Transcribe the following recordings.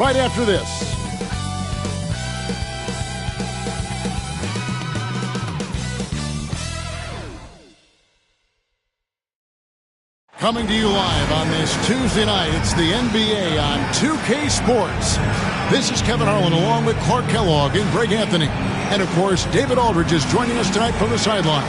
Right after this. Coming to you live on this Tuesday night, it's the NBA on 2K Sports. This is Kevin Harlan along with Clark Kellogg and Greg Anthony. And, of course, David Aldridge is joining us tonight from the sideline.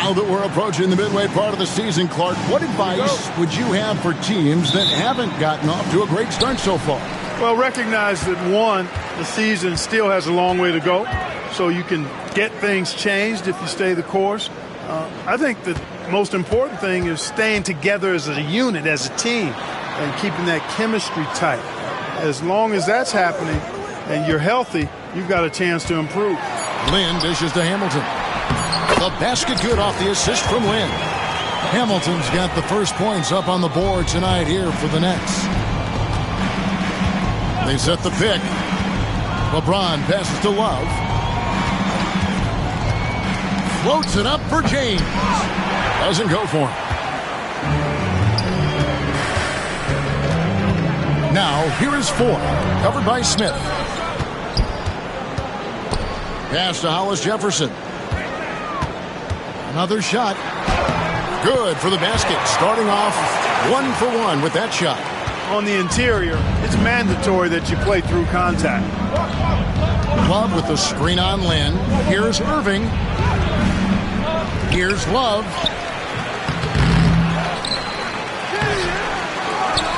Now that we're approaching the midway part of the season, Clark, what advice would you have for teams that haven't gotten off to a great start so far? Well, recognize that, one, the season still has a long way to go, so you can get things changed if you stay the course. I think the most important thing is staying together as a unit, as a team, and keeping that chemistry tight. As long as that's happening and you're healthy, you've got a chance to improve. Lynn dishes to Hamilton. The basket good off the assist from Lynn. Hamilton's got the first points up on the board tonight here for the Nets. They set the pick. LeBron passes to Love. Floats it up for James. Doesn't go for him. Now, here is Ford. Covered by Smith. Pass to Hollis Jefferson. Another shot. Good for the basket. Starting off 1 for 1 with that shot. On the interior, it's mandatory that you play through contact. Love with the screen on Lynn. Here's Irving. Here's Love.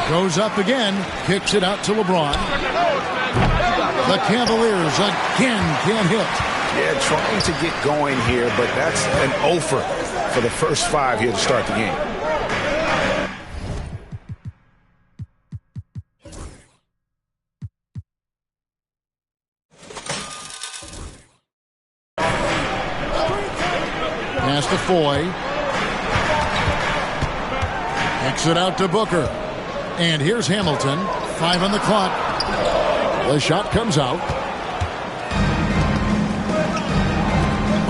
Goes up again. Kicks it out to LeBron. The Cavaliers again can't hit. Yeah, trying to get going here, but that's an offer for the first 5 here to start the game. Pass to Foy. Kicks it out to Booker. And here's Hamilton. 5 on the clock. The shot comes out.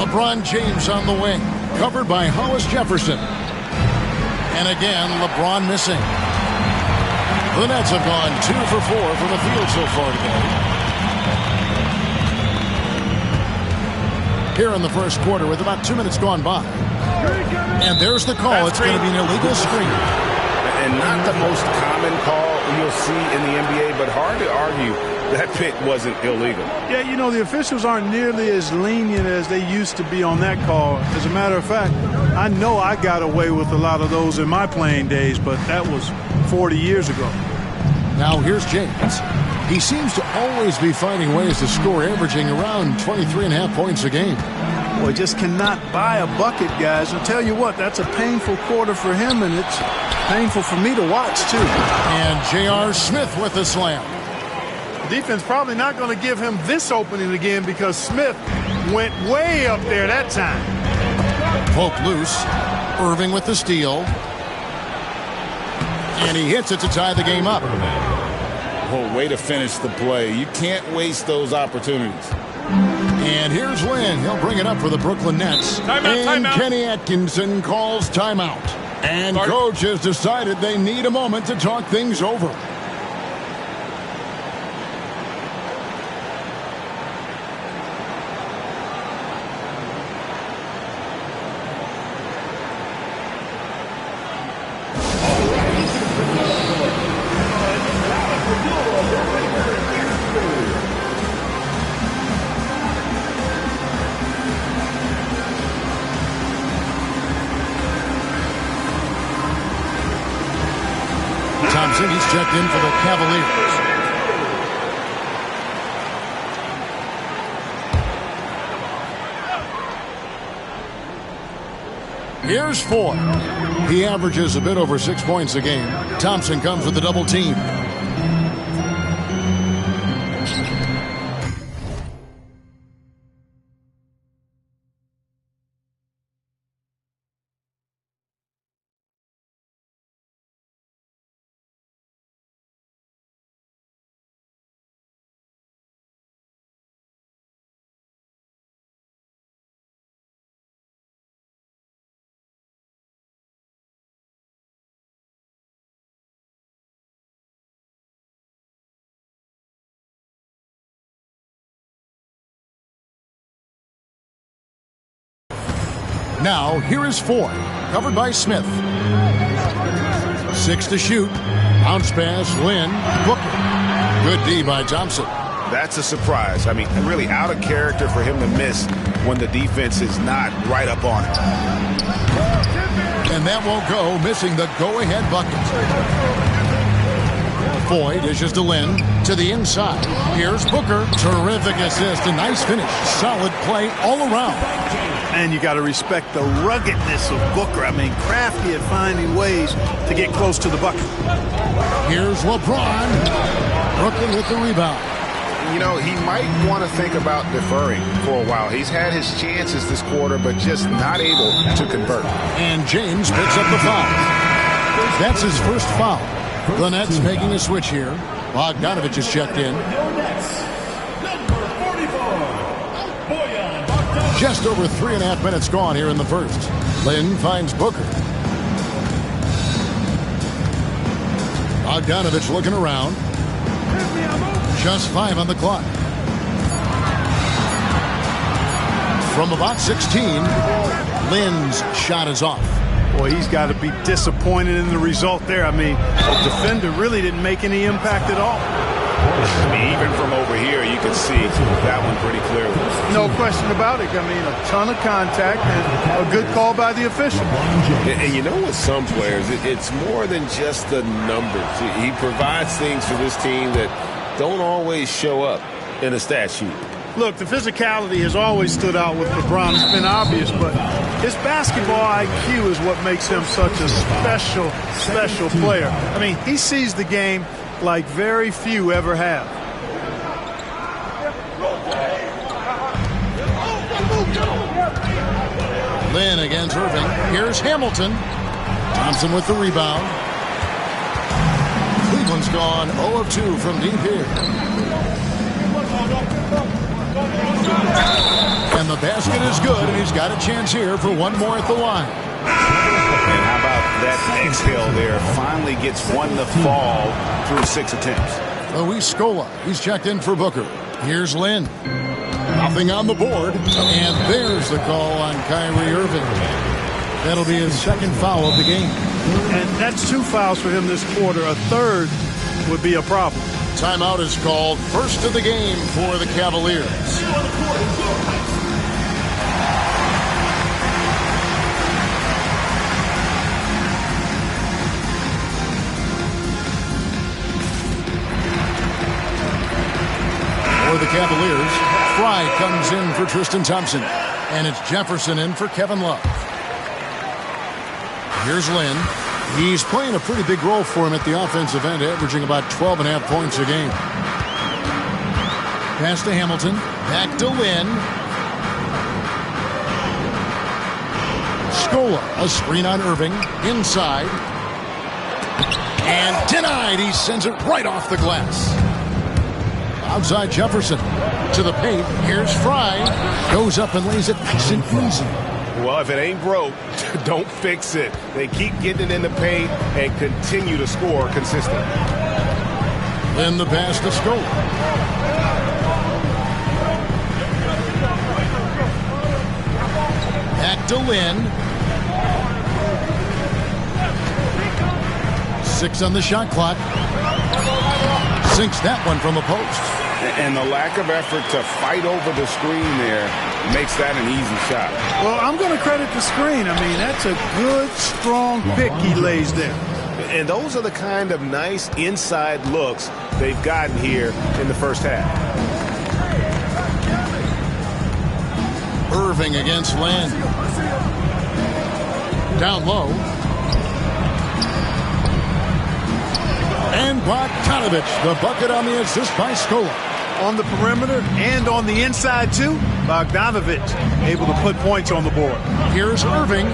LeBron James on the wing, covered by Hollis Jefferson. And again, LeBron missing. The Nets have gone 2 for 4 from the field so far today. Here in the first quarter with about 2 minutes gone by. And there's the call. It's going to be an illegal screen. And not the most common call you'll see in the NBA, but hard to argue that pick wasn't illegal. Yeah, you know, the officials aren't nearly as lenient as they used to be on that call. As a matter of fact, I know I got away with a lot of those in my playing days, but that was 40 years ago. Now here's James. He seems to always be finding ways to score, averaging around 23.5 points a game. Boy, just cannot buy a bucket, guys. I'll tell you what, that's a painful quarter for him, and it's painful for me to watch, too. And J.R. Smith with the slam. Defense probably not going to give him this opening again because Smith went way up there that time. Poke loose. Irving with the steal. And he hits it to tie the game up. Oh, way to finish the play. You can't waste those opportunities. And here's Lynn. He'll bring it up for the Brooklyn Nets. Timeout. Kenny Atkinson calls timeout. And coach has decided they need a moment to talk things over. Thompson, he's checked in for the Cavaliers. Here's 4. He averages a bit over 6 points a game. Thompson comes with a double team. Now, here is 4. Covered by Smith. 6 to shoot. Bounce pass, Lynn. Booker. Good D by Thompson. That's a surprise. I mean, really out of character for him to miss when the defense is not right up on it. And that won't go, missing the go-ahead bucket. Foy dishes to Lynn. To the inside. Here's Booker. Terrific assist. A nice finish. Solid play all around. And you got to respect the ruggedness of Booker. I mean, crafty at finding ways to get close to the bucket. Here's LeBron. Brooklyn with the rebound. You know, he might want to think about deferring for a while. He's had his chances this quarter, but just not able to convert. And James picks up the foul. That's his first foul. The Nets making a switch here. Bogdanovich is checked in. Just over 3.5 minutes gone here in the first. Lynn finds Booker. Bogdanovich looking around. Just 5 on the clock. From about 16, Lynn's shot is off. Boy, he's got to be disappointed in the result there. I mean, the defender really didn't make any impact at all. I mean, even from over here, you can see that one pretty clearly. No question about it. I mean, a ton of contact and a good call by the official. And you know, with some players, it's more than just the numbers. He provides things for this team that don't always show up in a stat sheet. Look, the physicality has always stood out with LeBron. It's been obvious, but his basketball IQ is what makes him such a special player. I mean, he sees the game like very few ever have. Lynn against Irving. Here's Hamilton. Thompson with the rebound. Cleveland's gone 0 of 2 from deep here. And the basket is good, and he's got a chance here for one more at the line. And how about that exhale there? Finally gets one to fall through 6 attempts. Luis Scola, he's checked in for Booker. Here's Lynn. Nothing on the board. And there's the call on Kyrie Irving. That'll be his second foul of the game. And that's 2 fouls for him this quarter. A third would be a problem. Timeout is called. First of the game for the Cavaliers. For the Cavaliers, Fry comes in for Tristan Thompson. And it's Jefferson in for Kevin Love. Here's Lynn. He's playing a pretty big role for him at the offensive end, averaging about 12.5 points a game. Pass to Hamilton. Back to Lynn. Scola, a screen on Irving. Inside. And denied. He sends it right off the glass. Outside Jefferson. To the paint. Here's Fry. Goes up and lays it nice and easy. Well, if it ain't broke, don't fix it. They keep getting it in the paint and continue to score consistently. Then the pass to Scola. Back to Lynn. 6 on the shot clock. Sinks that one from the post. And the lack of effort to fight over the screen there makes that an easy shot. Well, I'm going to credit the screen. I mean, that's a good, strong pick he lays there. And those are the kind of nice inside looks they've gotten here in the first half. Irving against Lynn. Down low. And Bogdanovich, the bucket on the assist by Scola. On the perimeter and on the inside, too, Bogdanovich able to put points on the board. Here's Irving.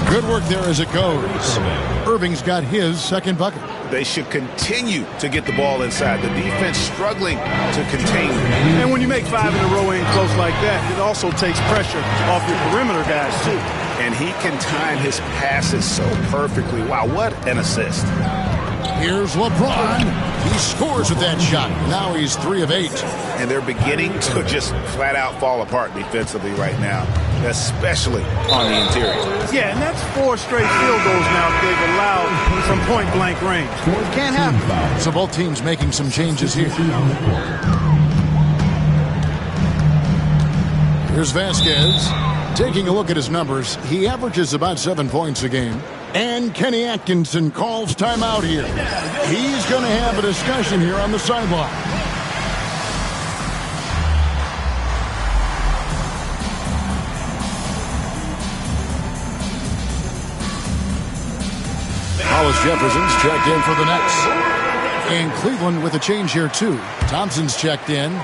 Good work there as it goes. Irving's got his second bucket. They should continue to get the ball inside. The defense struggling to contain them. And when you make 5 in a row in close like that, it also takes pressure off your perimeter guys, too. And he can time his passes so perfectly. Wow, what an assist. Here's LeBron. He scores with that shot. Now he's 3 of 8. And they're beginning to just flat out fall apart defensively right now, especially on the interior. Yeah, and that's 4 straight field goals now that they've allowed from point-blank range. Can't happen. So both teams making some changes here. Here's Vasquez. Taking a look at his numbers, he averages about 7 points a game. And Kenny Atkinson calls timeout here. He's going to have a discussion here on the sideline. Hollis Jefferson's checked in for the Nets. And Cleveland with a change here, too. Thompson's checked in.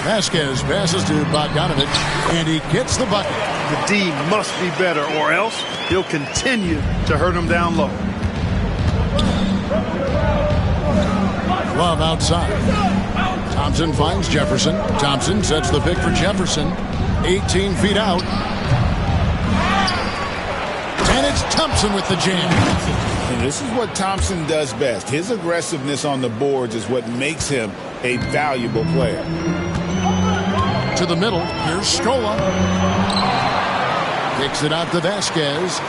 Vasquez passes to Bogdanovich, and he gets the bucket. The D must be better, or else he'll continue to hurt him down low. Love outside. Thompson finds Jefferson. Thompson sets the pick for Jefferson. 18 feet out. And it's Thompson with the jam. And this is what Thompson does best. His aggressiveness on the boards is what makes him a valuable player. To the middle. Here's Scola. Kicks it out to Vasquez.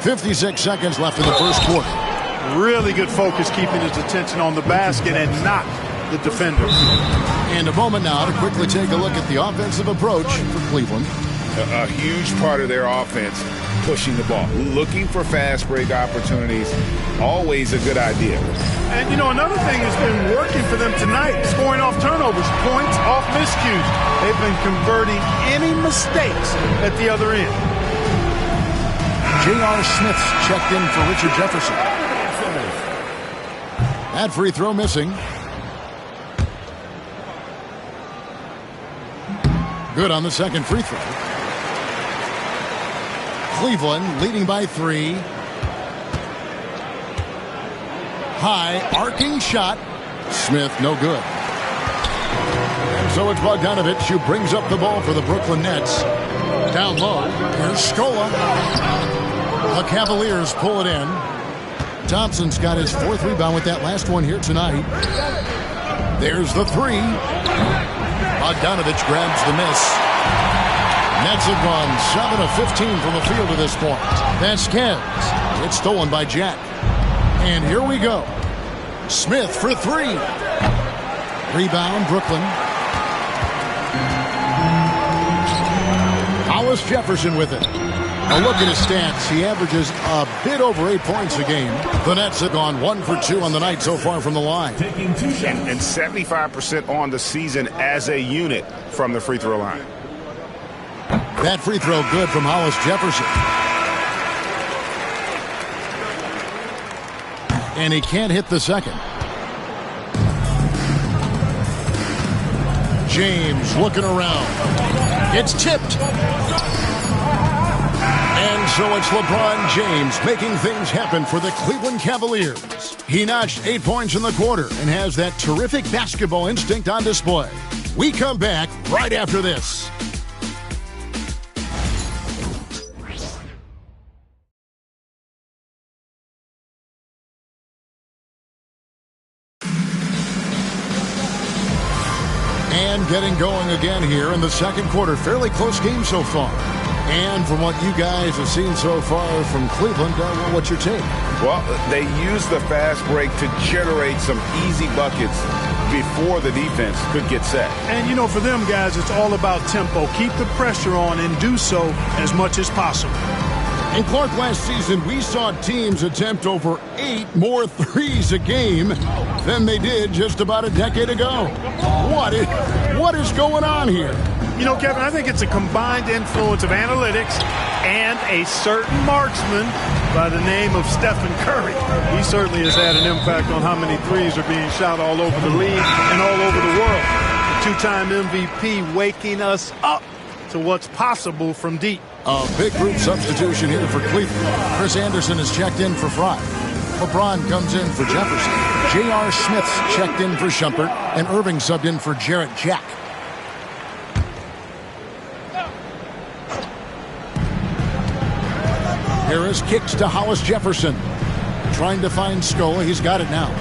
56 seconds left in the first quarter. Really good focus keeping his attention on the basket and not the defender. And a moment now to quickly take a look at the offensive approach for Cleveland. A huge part of their offense, pushing the ball, looking for fast break opportunities, always a good idea. And, you know, another thing that's been working for them tonight, scoring off turnovers, points off miscues. They've been converting any mistakes at the other end. J.R. Smith's checked in for Richard Jefferson. That free throw missing. Good on the second free throw. Cleveland leading by 3. High arcing shot. Smith no good. And so it's Bogdanovich who brings up the ball for the Brooklyn Nets. Down low. Here's Scola. The Cavaliers pull it in. Thompson's got his 4th rebound with that last one here tonight. There's the 3. Bogdanovich grabs the miss. Nets have gone 7 of 15 from the field to this point. Vasquez. It's stolen by Jack. And here we go. Smith for 3. Rebound, Brooklyn. Hollis Jefferson with it. A look at his stats. He averages a bit over 8 points a game. The Nets have gone 1 for 2 on the night so far from the line. And 75% on the season as a unit from the free throw line. That free throw good from Hollis Jefferson. And he can't hit the second. James looking around. It's tipped. And so it's LeBron James making things happen for the Cleveland Cavaliers. He notched 8 points in the quarter and has that terrific basketball instinct on display. We come back right after this. And getting going again here in the second quarter. Fairly close game so far. And from what you guys have seen so far from Cleveland, what's your take? Well, they use the fast break to generate some easy buckets before the defense could get set. And, you know, for them guys, it's all about tempo. Keep the pressure on and do so as much as possible. And Clark, last season, we saw teams attempt over 8 more threes a game than they did just about a decade ago. What is going on here? You know, Kevin, I think it's a combined influence of analytics and a certain marksman by the name of Stephen Curry. He certainly has had an impact on how many threes are being shot all over the league and all over the world. The two-time MVP waking us up to what's possible from deep. A big group substitution here for Cleveland. Chris Anderson is checked in for Fry. LeBron comes in for Jefferson. J.R. Smith's checked in for Shumpert. And Irving subbed in for Jarrett Jack. Harris kicks to Hollis Jefferson. Trying to find Scola. He's got it now.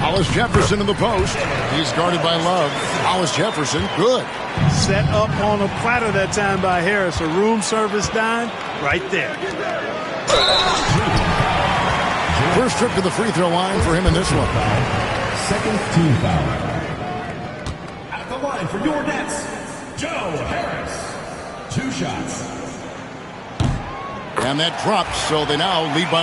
Hollis Jefferson in the post. He's guarded by Love. Hollis Jefferson, good. Set up on a platter that time by Harris. A room service dime right there. First trip to the free throw line for him in this one. Second team foul. At the line for your Nets, Joe Harris. 2 shots. And that drops, so they now lead by.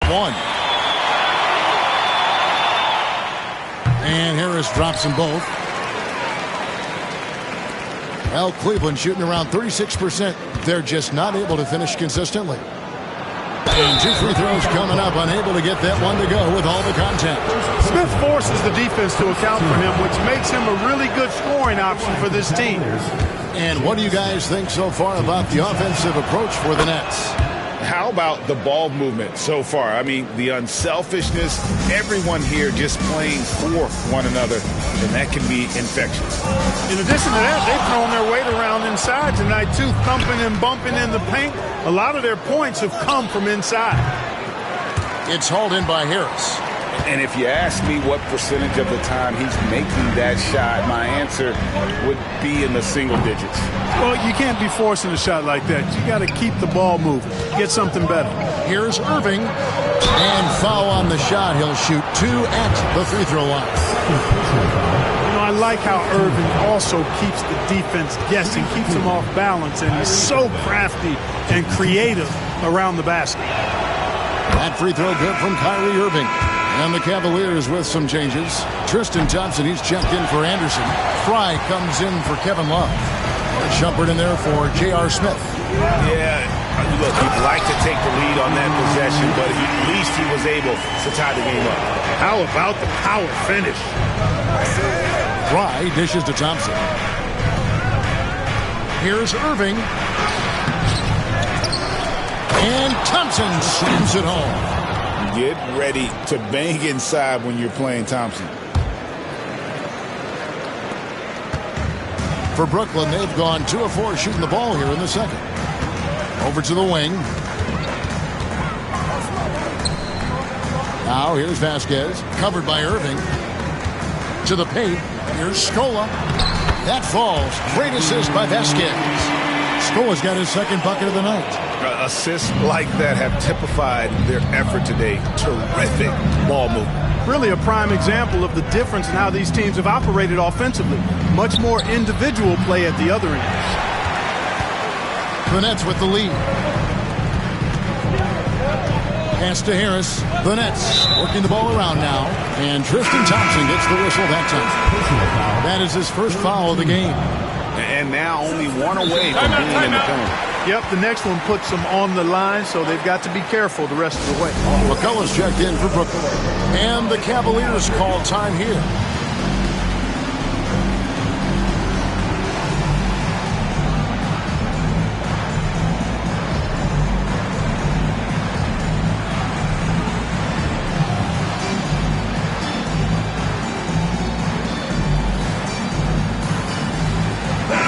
One. And Harris drops them both. Well, Cleveland shooting around 36%. They're just not able to finish consistently. And 2 free throws coming up, unable to get that one to go with all the contact. Smith forces the defense to account for him, which makes him a really good scoring option for this team. And what do you guys think so far about the offensive approach for the Nets? How about the ball movement so far? I mean, the unselfishness, everyone here just playing for one another, and that can be infectious. In addition to that, they've thrown their weight around inside tonight, too, thumping and bumping in the paint. A lot of their points have come from inside. It's hauled in by Harris. And if you ask me what percentage of the time he's making that shot, my answer would be in the single digits. Well, you can't be forcing a shot like that. You got to keep the ball moving. Get something better. Here's Irving. And foul on the shot. He'll shoot 2 at the free throw line. You know, I like how Irving also keeps the defense guessing, keeps them off balance, and he's so crafty and creative around the basket. That free throw good from Kyrie Irving. And the Cavaliers with some changes. Tristan Thompson, he's checked in for Anderson. Fry comes in for Kevin Love. Shumpert in there for J.R. Smith. Yeah, look, he'd like to take the lead on that possession, but at least he was able to tie the game up. How about the power finish? Fry dishes to Thompson. Here's Irving. And Thompson slams it home. Get ready to bang inside when you're playing Thompson. For Brooklyn, they've gone 2 of 4 shooting the ball here in the second. Over to the wing. Now here's Vasquez, covered by Irving. To the paint. Here's Scola. That falls. Great assist by Vasquez. Scola's got his second bucket of the night. Assists like that have typified their effort today. Terrific ball movement. Really a prime example of the difference in how these teams have operated offensively. Much more individual play at the other end. The Nets with the lead. Pass to Harris. The Nets working the ball around now. And Tristan Thompson gets the whistle that time. That is his first foul of the game. And now only 1 away from being in the penalty. Yep, the next one puts them on the line, so they've got to be careful the rest of the way. McCullough's checked in for Brooklyn. And the Cavaliers call time here.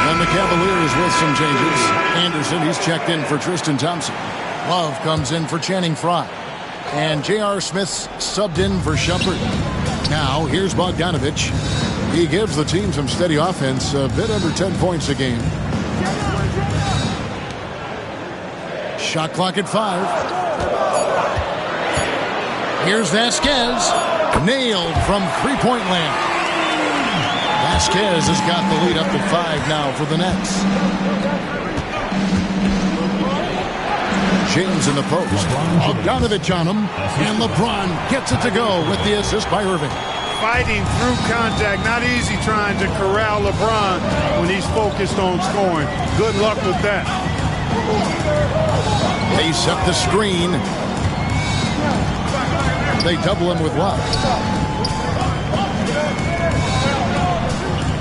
And the Cavaliers with some changes. Anderson, he's checked in for Tristan Thompson. Love comes in for Channing Frye. And J.R. Smith's subbed in for Shumpert. Now, here's Bogdanovich. He gives the team some steady offense, a bit under 10 points a game. Shot clock at 5. Here's Vasquez. Nailed from three-point land. Vasquez has got the lead up to 5 now for the Nets. James in the post. Bogdanovich on him. And LeBron gets it to go with the assist by Irving. Fighting through contact. Not easy trying to corral LeBron when he's focused on scoring. Good luck with that. They set the screen. They double him with Love.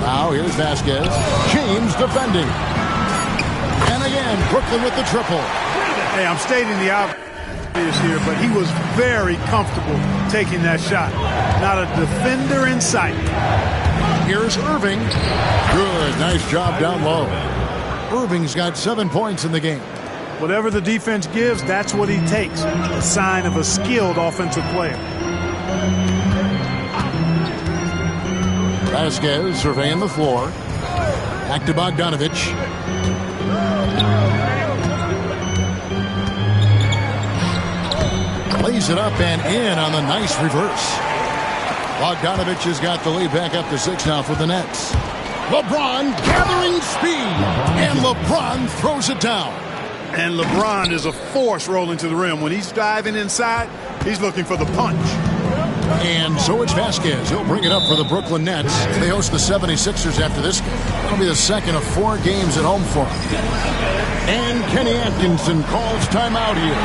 Now here's Vasquez. James defending. And again, Brooklyn with the triple. Hey, I'm stating the obvious here, but he was very comfortable taking that shot. Not a defender in sight. Here's Irving. Good, nice job down low. Irving's got 7 points in the game. Whatever the defense gives, that's what he takes. A sign of a skilled offensive player. Vasquez surveying the floor. Back to Bogdanovich. Lays it up and in on the nice reverse. Bogdanovich has got the lead back up to 6 now for the Nets. LeBron gathering speed. And LeBron throws it down. And LeBron is a force rolling to the rim. When he's diving inside, he's looking for the punch. And so it's Vasquez. He'll bring it up for the Brooklyn Nets. They host the 76ers after this game. It'll be the second of 4 games at home for them. And Kenny Atkinson calls timeout here.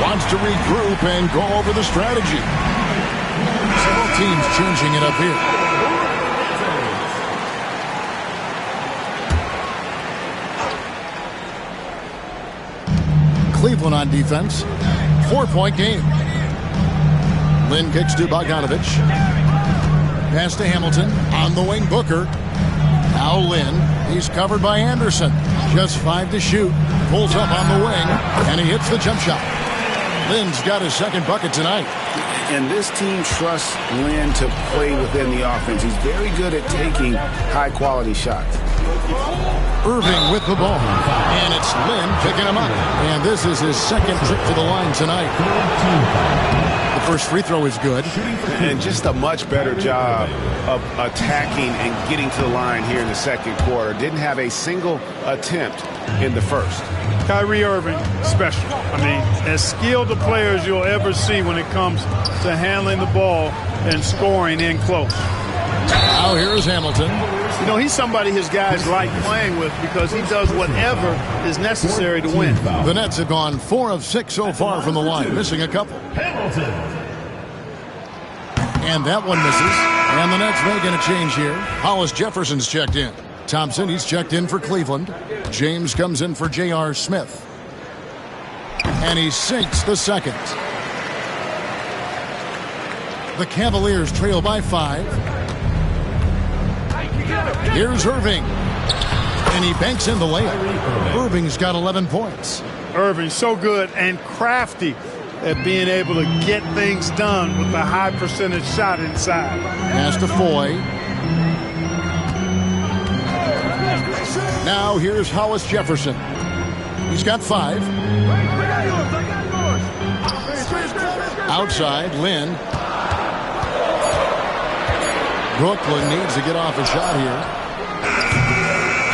Wants to regroup and go over the strategy. Several teams changing it up here. Cleveland on defense. 4-point game. Lynn kicks to Bogdanovich. Pass to Hamilton. On the wing, Booker. Now Lynn. He's covered by Anderson. Just 5 to shoot. Pulls up on the wing. And he hits the jump shot. Lynn's got his second bucket tonight. And this team trusts Lynn to play within the offense. He's very good at taking high-quality shots. Irving with the ball. And it's Lynn picking him up. And this is his second trip to the line tonight. The first free throw is good. And just a much better job of attacking and getting to the line here in the second quarter. Didn't have a single attempt in the first. Kyrie Irving, special. I mean, as skilled a player as you'll ever see when it comes to handling the ball and scoring in close. Now here's Hamilton. You know, he's somebody his guys like playing with because he does whatever is necessary to win. The Nets have gone 4 of 6 so far from the line, missing a couple. And that one misses. And the Nets making a change here. Hollis Jefferson's checked in. Thompson, he's checked in for Cleveland. James comes in for J.R. Smith. And he sinks the second. The Cavaliers trail by 5. Here's Irving. And he banks in the layup. Irving's got 11 points. Irving's so good and crafty at being able to get things done with a high percentage shot inside. Pass to Foy. Now here's Hollis Jefferson. He's got 5. Outside, Lynn. Brooklyn needs to get off a shot here.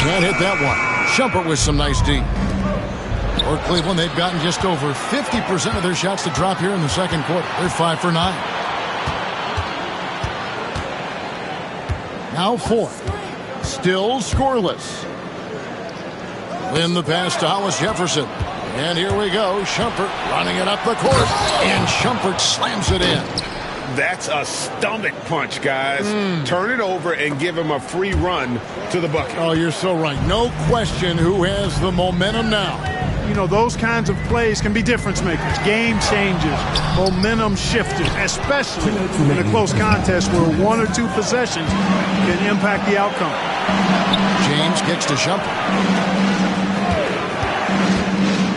Can't hit that one. Shumpert with some nice D. For Cleveland, they've gotten just over 50% of their shots to drop here in the second quarter. They're 5 for 9. Now 4. Still scoreless. Lynn the pass to Hollis Jefferson. And here we go. Shumpert running it up the court. And Shumpert slams it in. That's a stomach punch, guys. Turn it over and give him a free run to the bucket. Oh, you're so right. No question who has the momentum now. You know, those kinds of plays can be difference makers, game changers, momentum shifters, especially in a close contest where 1 or 2 possessions can impact the outcome. James kicks to Shumpert.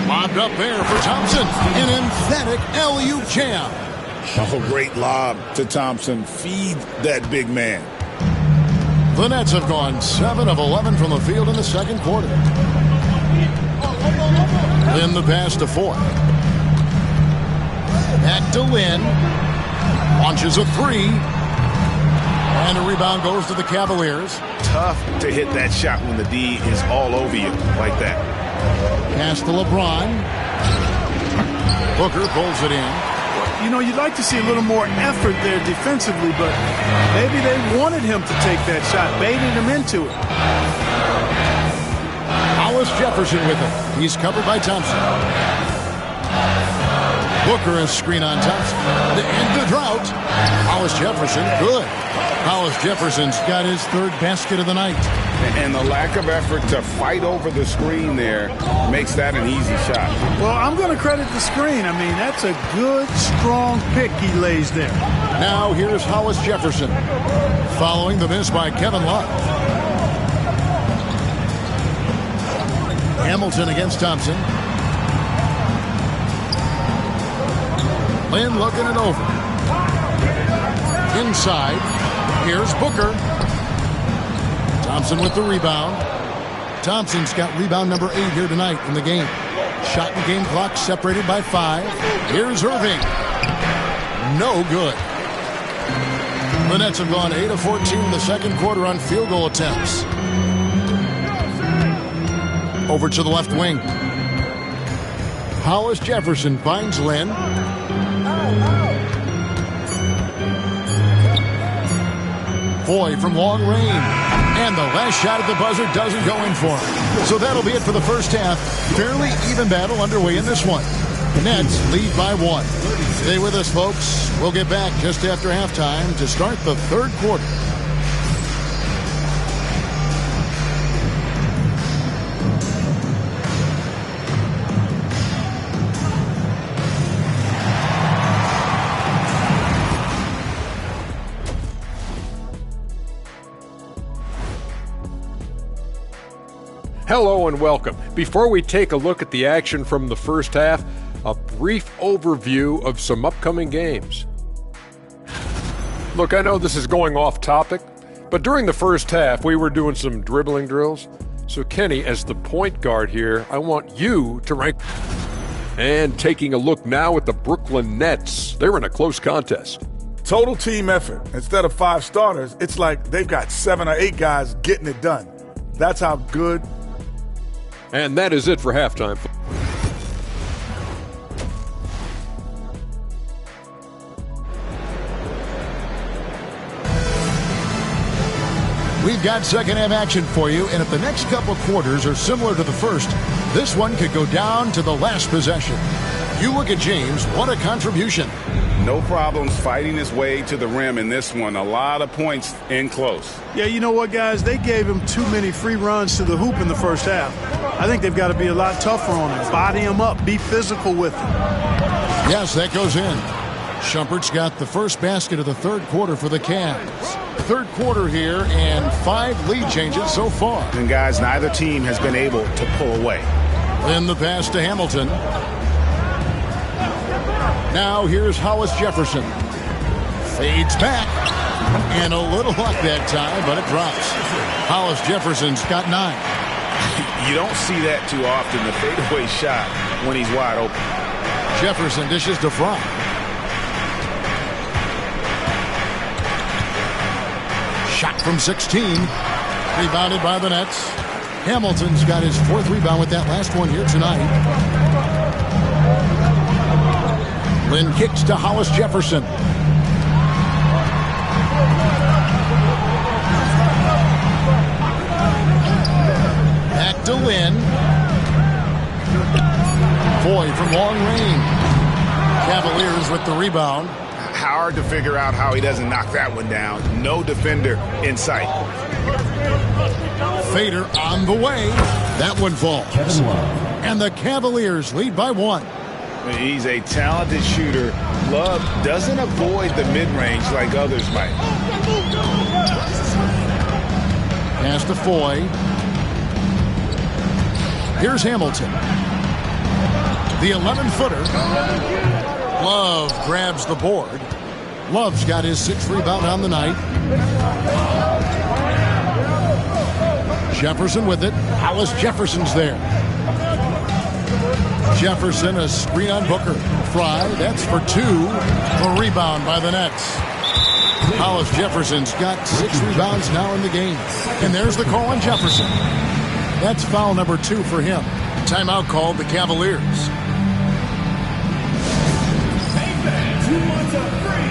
Lob Lobbed up there for Thompson. An emphatic alley-oop jam. Oh, great lob to Thompson. Feed that big man. The Nets have gone 7 of 11 from the field in the second quarter. Then the pass to Foy. Back to Lynn. Launches a three. And a rebound goes to the Cavaliers. Tough to hit that shot when the D is all over you like that. Pass to LeBron. Booker pulls it in. You know, you'd like to see a little more effort there defensively, but maybe they wanted him to take that shot, baiting him into it. Hollis Jefferson with it. He's covered by Thompson. Booker is screen on Thompson. To end the drought. Hollis Jefferson, good. Hollis Jefferson's got his third basket of the night. And the lack of effort to fight over the screen there makes that an easy shot. Well, I'm going to credit the screen. I mean, that's a good, strong pick he lays there. Now here's Hollis Jefferson. Following the miss by Kevin Love. Hamilton against Thompson. Lynn looking it over. Inside. Here's Booker. Thompson with the rebound. Thompson's got rebound number 8 here tonight in the game. Shot and game clock separated by 5. Here's Irving. No good. The Nets have gone 8 of 14 in the second quarter on field goal attempts. Over to the left wing. Hollis Jefferson finds Lynn. Foy from long range. And the last shot at the buzzer doesn't go in for him. So that'll be it for the first half. Fairly even battle underway in this one. The Nets lead by 1. Stay with us, folks. We'll get back just after halftime to start the third quarter. Hello and welcome. Before we take a look at the action from the first half, a brief overview of some upcoming games. Look, I know this is going off topic, but during the first half, we were doing some dribbling drills. So Kenny, as the point guard here, I want you to rank. And taking a look now at the Brooklyn Nets. They're in a close contest. Total team effort. Instead of 5 starters, it's like they've got 7 or 8 guys getting it done. That's how good. And that is it for halftime. We've got second half action for you, and if the next couple quarters are similar to the first, this one could go down to the last possession. You look at James, what a contribution. No problems fighting his way to the rim in this one. A lot of points in close. Yeah, you know what, guys? They gave him too many free runs to the hoop in the first half. I think they've got to be a lot tougher on him. Body him up. Be physical with him. Yes, that goes in. Shumpert's got the first basket of the third quarter for the Cavs. Third quarter here and 5 lead changes so far. And, guys, neither team has been able to pull away. Then the pass to Hamilton. Now here's Hollis Jefferson. Fades back. And a little luck that time, but it drops. Hollis Jefferson's got 9. You don't see that too often, the fadeaway shot when he's wide open. Jefferson dishes to Fry. Shot from 16. Rebounded by the Nets. Hamilton's got his 4th rebound with that last one here tonight. Lynn kicks to Hollis Jefferson. Back to Lynn. Foy from long range. Cavaliers with the rebound. Hard to figure out how he doesn't knock that one down. No defender in sight. Fader on the way. That one falls. And the Cavaliers lead by 1. He's a talented shooter. Love doesn't avoid the mid-range like others might. Pass to Foy. Here's Hamilton. The 11-footer. Love grabs the board. Love's got his 6th rebound on the night. Jefferson with it. Hollis Jefferson's there. Jefferson, a screen on Booker. Fry, that's for 2. A rebound by the Nets. Hollis Jefferson's got 6 rebounds now in the game. And there's the call on Jefferson. That's foul number 2 for him. Timeout called the Cavaliers. Hey fans, who wants a free?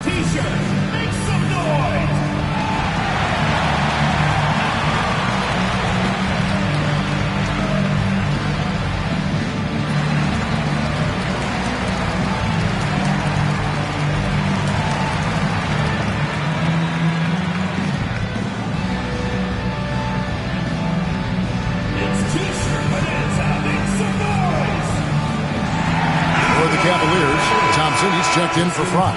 T-shirt, make some noise! It's T-shirt bonanza, make some noise! For the Cavaliers, Thompson, he's checked in for Fry.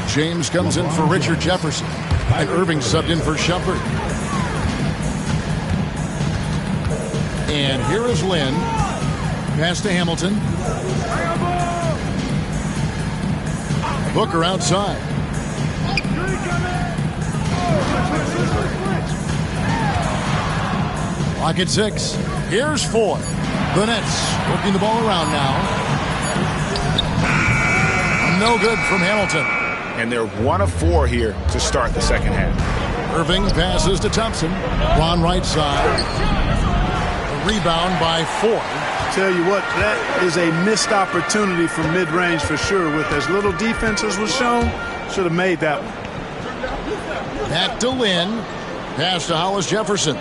James comes in for Richard Jefferson. And Irving subbed in for Shumpert. And here is Lynn. Pass to Hamilton. Booker outside. Clock at 6. Here's 4. The Nets working the ball around now. No good from Hamilton. And they're 1 of 4 here to start the second half. Irving passes to Thompson. On right side. A rebound by 4. Tell you what, that is a missed opportunity from mid-range for sure. With as little defense as was shown, should have made that one. Back to Lynn. Pass to Hollis Jefferson.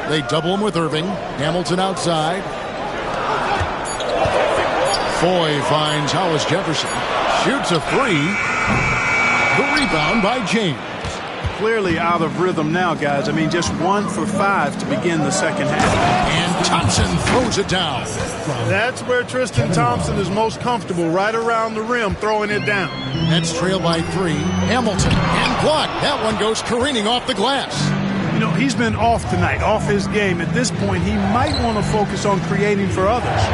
They double him with Irving. Hamilton outside. Foy finds Hollis Jefferson. Shoots a 3. The rebound by James. Clearly out of rhythm now, guys. I mean, just 1 for 5 to begin the second half. And Thompson throws it down. That's where Tristan Thompson is most comfortable, right around the rim, throwing it down. Nets trail by 3. Hamilton and blocked. That one goes careening off the glass. You know, he's been off tonight, off his game. At this point, he might want to focus on creating for others.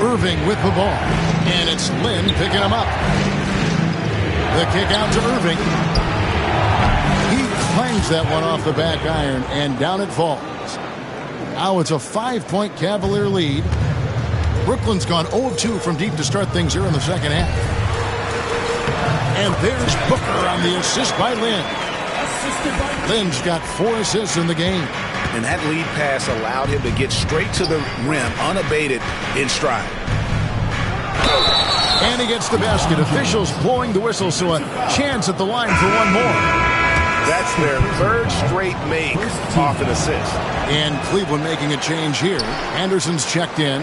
Irving with the ball. And it's Lynn picking him up. The kick out to Irving. He clangs that one off the back iron, and down it falls. Now it's a 5-point Cavalier lead. Brooklyn's gone 0-2 from deep to start things here in the second half. And there's Booker on the assist by Lynn. Lynn's got 4 assists in the game. And that lead pass allowed him to get straight to the rim, unabated, in stride. And he gets the basket. Officials blowing the whistle, so a chance at the line for one more. That's their 3rd straight make off an assist. And Cleveland making a change here. Anderson's checked in.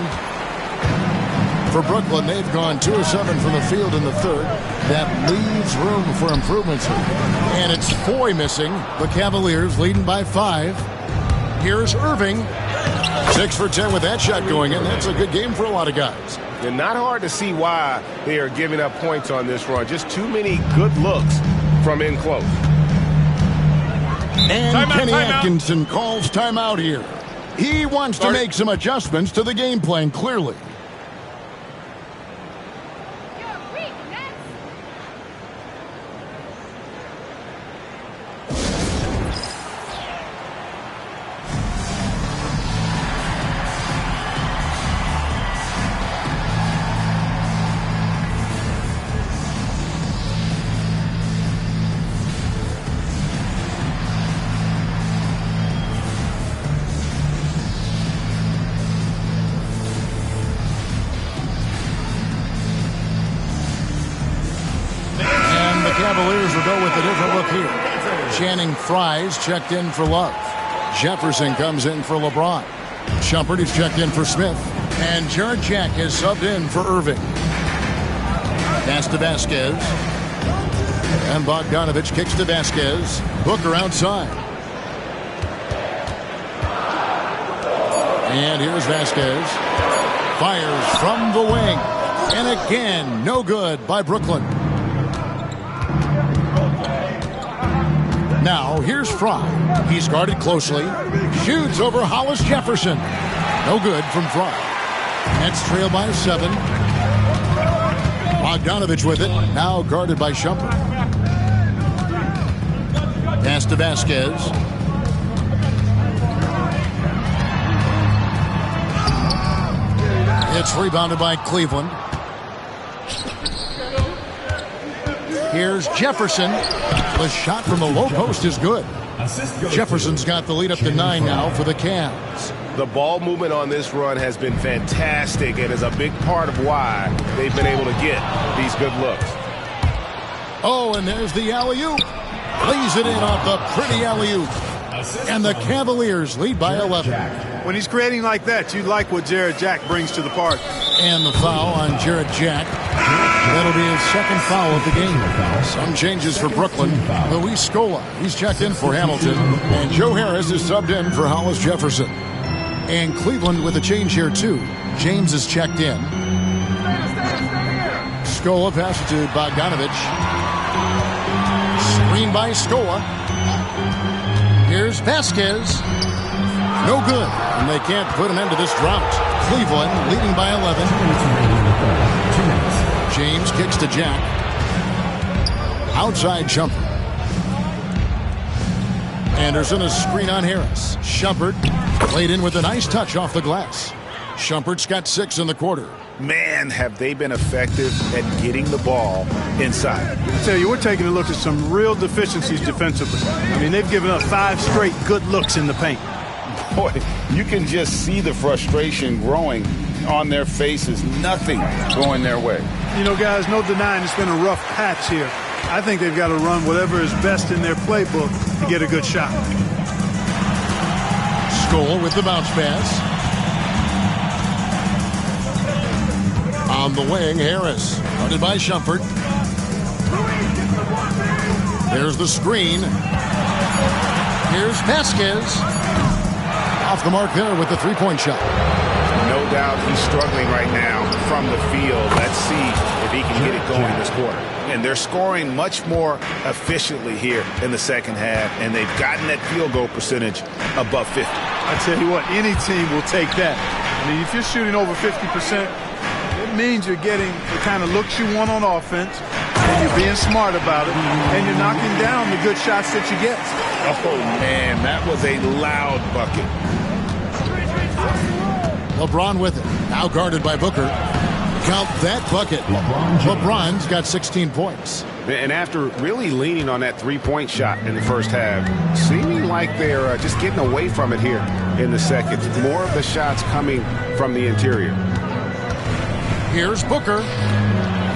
For Brooklyn, they've gone 2 of 7 from the field in the third. That leaves room for improvements here. And it's Foy missing. The Cavaliers leading by 5. Here's Irving. 6 for 10 with that shot going in. That's a good game for a lot of guys. And not hard to see why they are giving up points on this run. Just too many good looks from in close. And Kenny Atkinson calls timeout here. He wants to make some adjustments to the game plan, clearly. Cavaliers will go with a different look here. Channing Frye's checked in for Love. Jefferson comes in for LeBron. Shumpert is checked in for Smith. And Jarrett Jack is subbed in for Irving. Pass to Vasquez. And Bogdanovich kicks to Vasquez. Booker outside. And here's Vasquez. Fires from the wing. And again, no good by Brooklyn. Now, here's Fry. He's guarded closely. Shoots over Hollis Jefferson. No good from Fry. Nets trail by 7. Bogdanovich with it. Now guarded by Shumpert. Pass to Vasquez. It's rebounded by Cleveland. Here's Jefferson. The shot from the low post is good. Jefferson's got the lead up to 9 now for the Cavs. The ball movement on this run has been fantastic and is a big part of why they've been able to get these good looks. Oh, and there's the alley-oop. Lays it in off the pretty alley-oop. And the Cavaliers lead by 11. When he's creating like that, you like what Jarrett Jack brings to the party. And the foul on Jarrett Jack. That'll be his second foul of the game. Some changes for Brooklyn. Luis Scola, he's checked in for Hamilton. And Joe Harris is subbed in for Hollis Jefferson. And Cleveland with a change here, too. James is checked in. Scola passes to Bogdanovich. Screen by Scola. Here's Vasquez. No good. And they can't put an end to this drought. Cleveland leading by 11. James kicks to Jack. Outside Shumpert. Anderson a screen on Harris. Shumpert played in with a nice touch off the glass. Shumpert's got 6 in the quarter. Man, have they been effective at getting the ball inside. I tell you, we're taking a look at some real deficiencies defensively. I mean, they've given up 5 straight good looks in the paint. Boy, you can just see the frustration growing on their faces. Nothing going their way. You know, guys, no denying it's been a rough patch here. I think they've got to run whatever is best in their playbook to get a good shot. Scola with the bounce pass. On the wing, Harris. Guarded by Shumpert. There's the screen. Here's Vasquez. Off the mark there with the three-point shot. No doubt he's struggling right now from the field. Let's see if he can get it going this quarter. And they're scoring much more efficiently here in the second half, and they've gotten that field goal percentage above 50. I tell you what, any team will take that. I mean, if you're shooting over 50%, it means you're getting the kind of looks you want on offense, and you're being smart about it, and you're knocking down the good shots that you get. Oh, man, that was a loud bucket. LeBron with it. Now guarded by Booker. Count that bucket. LeBron's got 16 points. And after really leaning on that three-point shot in the first half, seeming like they're just getting away from it here in the second. More of the shots coming from the interior. Here's Booker.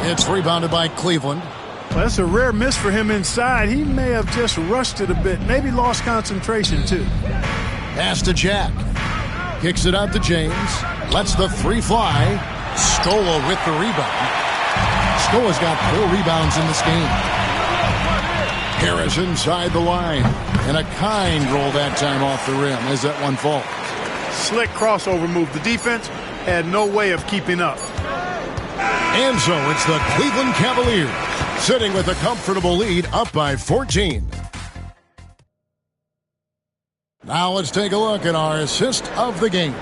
It's rebounded by Cleveland. Well, that's a rare miss for him inside. He may have just rushed it a bit. Maybe lost concentration, too. Pass to Jack. Kicks it out to James. Lets the three fly. Scola with the rebound. Scola's got 4 rebounds in this game. Harris inside the line. And a kind roll that time off the rim as that one falls. Slick crossover move. The defense had no way of keeping up. And so it's the Cleveland Cavaliers sitting with a comfortable lead up by 14. Now let's take a look at our assist of the game.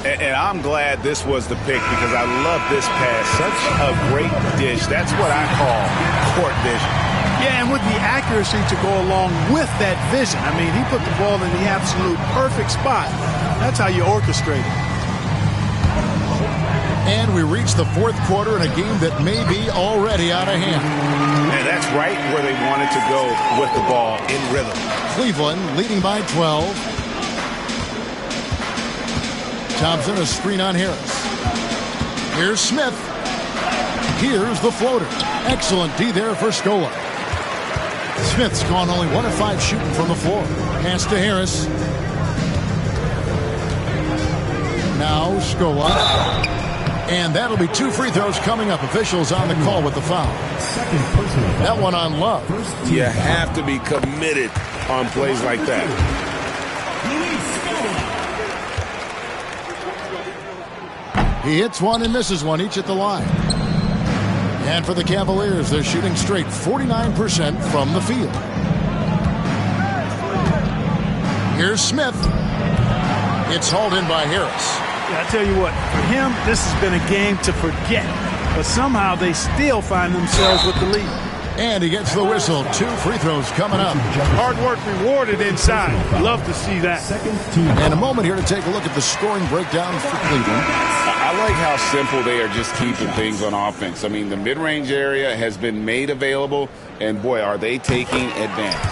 And I'm glad this was the pick because I love this pass. Such a great dish. That's what I call court vision. Yeah, and with the accuracy to go along with that vision. I mean, he put the ball in the absolute perfect spot. That's how you orchestrate it. And we reach the 4th quarter in a game that may be already out of hand. And that's right where they wanted to go with the ball in rhythm. Cleveland leading by 12. Thompson, a screen on Harris. Here's Smith. Here's the floater. Excellent D there for Scola. Smith's gone only 1 of 5 shooting from the floor. Pass to Harris. Now Scola. And that'll be 2 free throws coming up. Officials on the call with the foul. That one on Love. You have to be committed on plays like that. He hits one and misses one, each at the line. And for the Cavaliers, they're shooting straight 49% from the field. Here's Smith. It's hauled in by Harris. Yeah, I tell you what, for him, this has been a game to forget. But somehow they still find themselves with the lead. And he gets the whistle. 2 free throws coming up. Hard work rewarded inside. Love to see that. And a moment here to take a look at the scoring breakdown for Cleveland. I like how simple they are just keeping things on offense. I mean, the mid-range area has been made available, and boy, are they taking advantage.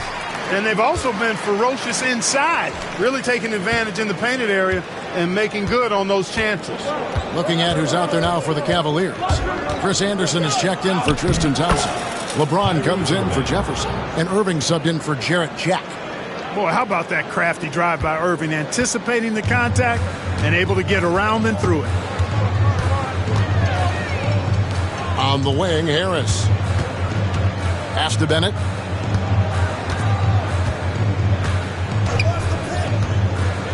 And they've also been ferocious inside, really taking advantage in the painted area and making good on those chances. Looking at who's out there now for the Cavaliers. Chris Anderson is checked in for Tristan Thompson. LeBron comes in for Jefferson. And Irving subbed in for Jarrett Jack. Boy, how about that crafty drive by Irving, anticipating the contact and able to get around and through it. On the wing, Harris. Pass to Bennett.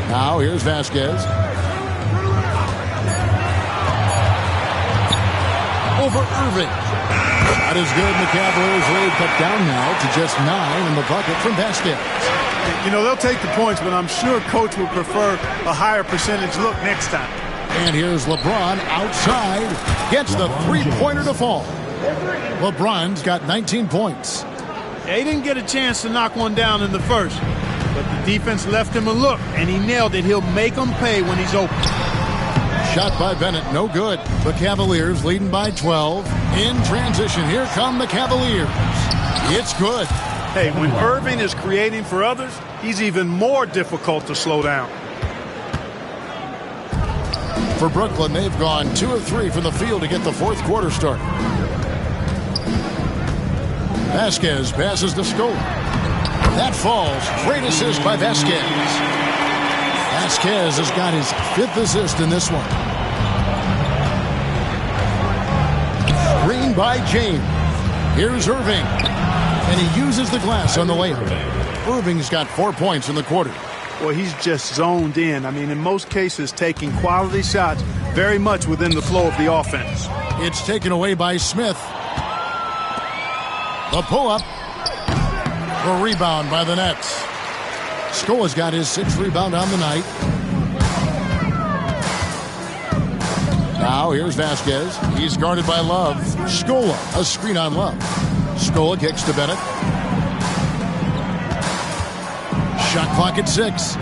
Now here's Vasquez. Over Irving. That is good. The Cavaliers lead cut down now to just 9 in the bucket from Vasquez. You know, they'll take the points, but I'm sure Coach would prefer a higher percentage look next time. And here's LeBron outside. Gets the 3-pointer to fall. LeBron's got 19 points. Yeah, he didn't get a chance to knock one down in the first. But the defense left him a look, and he nailed it. He'll make them pay when he's open. Shot by Bennett, no good. The Cavaliers leading by 12. In transition, here come the Cavaliers. It's good. Hey, when Irving is creating for others, he's even more difficult to slow down. For Brooklyn, they've gone 2 of 3 from the field to get the 4th quarter started. Vasquez passes to Scola. That falls. Great assist by Vasquez. Vasquez has got his 5th assist in this one. Screen by James. Here's Irving. And he uses the glass on the layup. Irving's got 4 points in the quarter. Well, he's just zoned in. I mean, in most cases, taking quality shots very much within the flow of the offense. It's taken away by Smith. The pull-up. The rebound by the Nets. Scola's got his 6th rebound on the night. Now here's Vasquez. He's guarded by Love. Scola, a screen on Love. Scola kicks to Bennett. Shot clock at 6.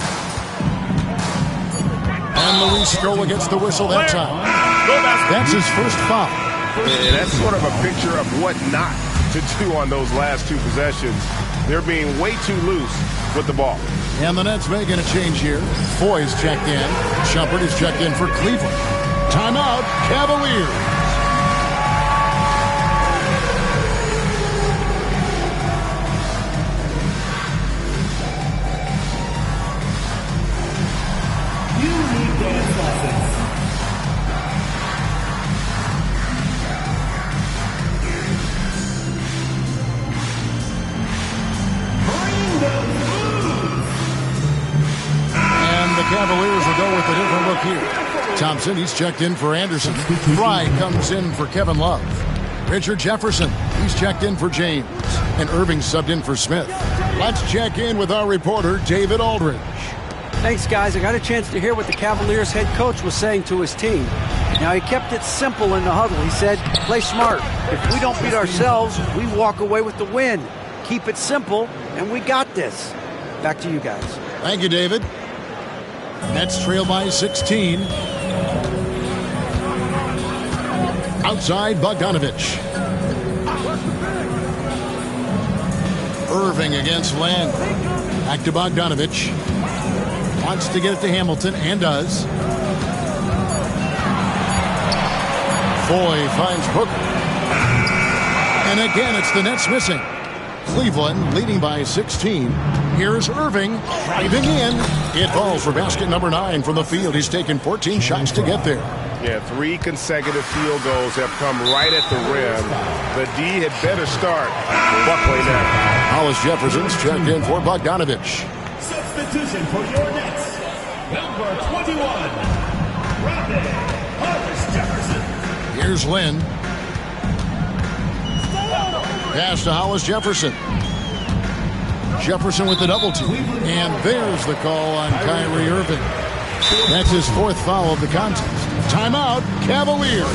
And Luis Scola gets the whistle that time. That's his first foul. And that's sort of a picture of what not to do on those last two possessions. They're being way too loose with the ball. And the Nets making a change here. Foy's checked in. Shumpert is checked in for Cleveland. Timeout, Cavaliers. Cavaliers will go with a different look here. Thompson, he's checked in for Anderson. Fry comes in for Kevin Love. Richard Jefferson, he's checked in for James. And Irving subbed in for Smith. Let's check in with our reporter, David Aldridge. Thanks, guys. I got a chance to hear what the Cavaliers head coach was saying to his team. Now, he kept it simple in the huddle. He said, play smart. If we don't beat ourselves, we walk away with the win. Keep it simple, and we got this. Back to you guys. Thank you, David. Nets trail by 16. Outside, Bogdanovich. Irving against Len. Back to Bogdanovich. Wants to get it to Hamilton, and does. Foy finds Booker. And again, it's the Nets missing. Cleveland leading by 16. Here's Irving driving in. It falls for basket number 9 from the field. He's taken 14 shots to get there. Yeah, 3 consecutive field goals have come right at the rim. The D had better start Buckley now. Hollis Jefferson's checked in for Bogdanovich. Substitution for your Nets. Number 21, Hollis Jefferson. Here's Lynn. Pass to Hollis Jefferson. Jefferson with the double team. And there's the call on Kyrie Irving. That's his 4th foul of the contest. Timeout, Cavaliers.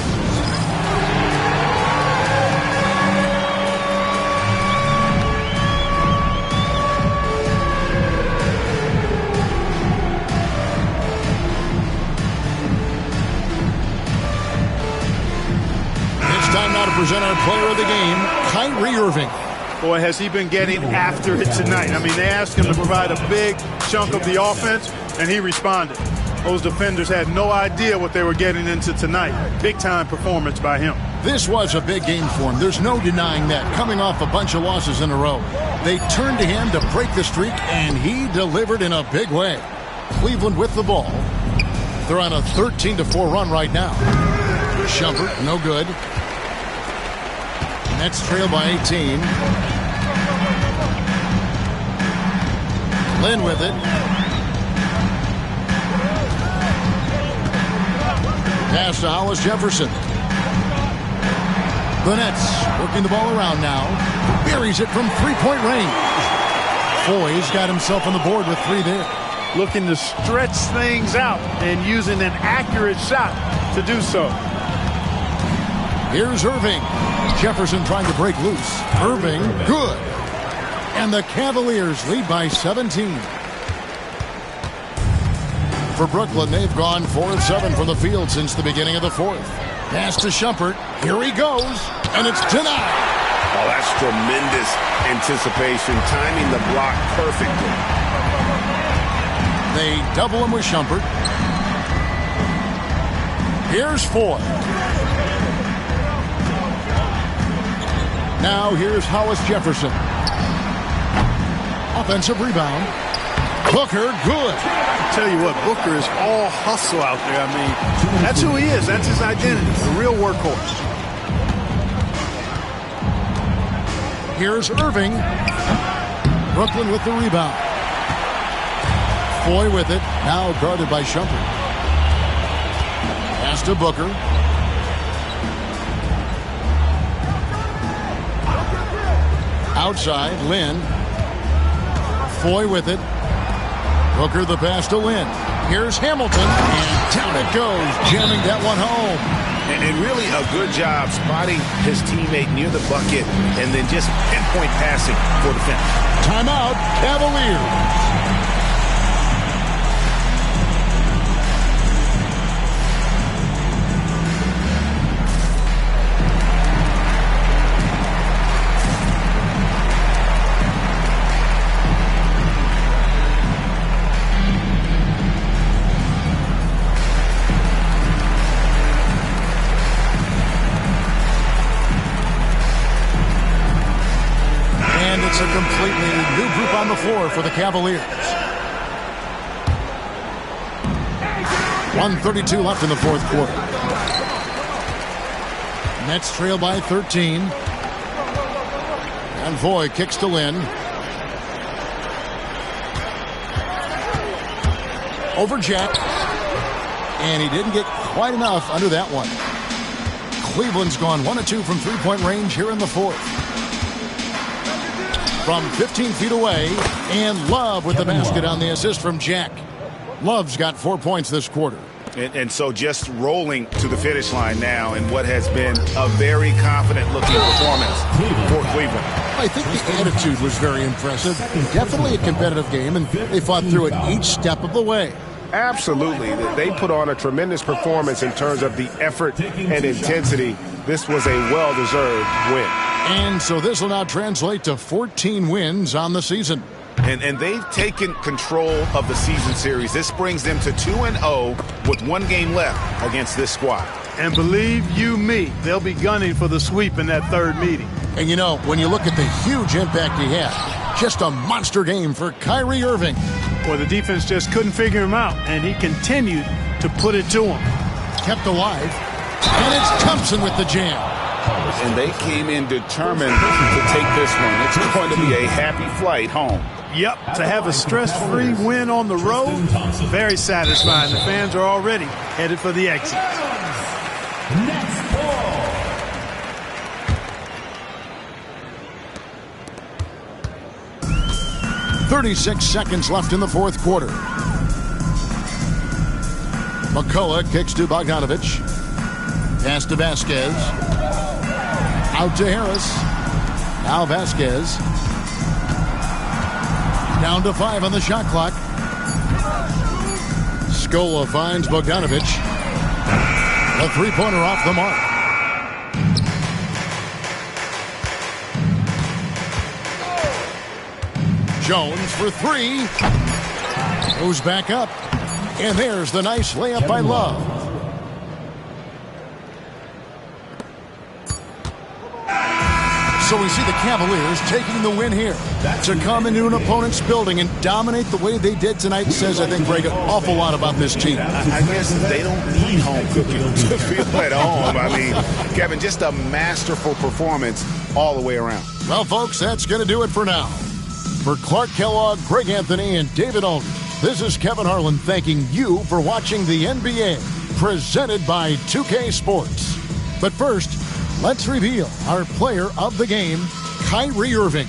It's time now to present our player of the game, Kyrie Irving. Boy, has he been getting after it tonight. I mean, they asked him to provide a big chunk of the offense, and he responded. Those defenders had no idea what they were getting into tonight. Big-time performance by him. This was a big game for him. There's no denying that. Coming off a bunch of losses in a row. They turned to him to break the streak, and he delivered in a big way. Cleveland with the ball. They're on a 13-4 run right now. Shumpert, no good. Nets trail by 18. Lynn with it. Pass to Hollis Jefferson. The Nets working the ball around now. Buries it from three-point range. Foy's got himself on the board with 3 there. Looking to stretch things out and using an accurate shot to do so. Here's Irving. Jefferson trying to break loose. Irving, good. And the Cavaliers lead by 17. For Brooklyn, they've gone 4 of 7 from the field since the beginning of the 4th. Pass to Shumpert. Here he goes. And it's denied. Oh, that's tremendous anticipation. Timing the block perfectly. They double him with Shumpert. Here's Foy. Now here's Hollis Jefferson. Offensive rebound. Booker, good. I tell you what, Booker is all hustle out there. I mean, that's who he is. That's his identity. A real workhorse. Here's Irving. Brooklyn with the rebound. Foy with it. Now guarded by Shumpert. Pass to Booker. Outside, Lynn. Foy with it. Booker the pass to Lynn. Here's Hamilton. And down it goes, jamming that one home. And really a good job spotting his teammate near the bucket and then just pinpoint passing for the finish. Timeout, Cavaliers. It's a completely new group on the floor for the Cavaliers. 1:32 left in the fourth quarter. Nets trail by 13. And Foy kicks to Lynn. Over Jack. And he didn't get quite enough under that one. Cleveland's gone 1 of 2 from three-point range here in the fourth. From 15 feet away, and Love with the basket on the assist from Jack. Love's got 4 points this quarter. And so just rolling to the finish line now in what has been a very confident-looking performance for Cleveland. I think the attitude was very impressive. Definitely a competitive game, and they fought through it each step of the way. Absolutely. They put on a tremendous performance in terms of the effort and intensity. This was a well-deserved win. And so this will now translate to 14 wins on the season. And they've taken control of the season series. This brings them to 2-0 with 1 game left against this squad. And believe you me, they'll be gunning for the sweep in that third meeting. And you know, when you look at the huge impact he had, just a monster game for Kyrie Irving. Well, the defense just couldn't figure him out, and he continued to put it to him. Kept alive. And it's Thompson with the jam. And they came in determined to take this one. It's going to be a happy flight home. Yep, to have a stress-free win on the road, very satisfying. The fans are already headed for the exit. Next ball. .36 seconds left in the fourth quarter. McCullough kicks to Bogdanovich. Pass to Vasquez. Out to Harris. Now Vasquez. Down to 5 on the shot clock. Scola finds Bogdanovich. A three-pointer off the mark. Jones for 3. Goes back up. And there's the nice layup by Love. So we see the Cavaliers taking the win here. To come into an opponent's building and dominate the way they did tonight says, I think, Greg, an awful lot about this team. I guess they don't need home cooking to feel at home. I mean, Kevin, just a masterful performance all the way around. Well, folks, that's going to do it for now. For Clark Kellogg, Greg Anthony, and David Aldridge, this is Kevin Harlan thanking you for watching the NBA, presented by 2K Sports. But first, let's reveal our player of the game, Kyrie Irving.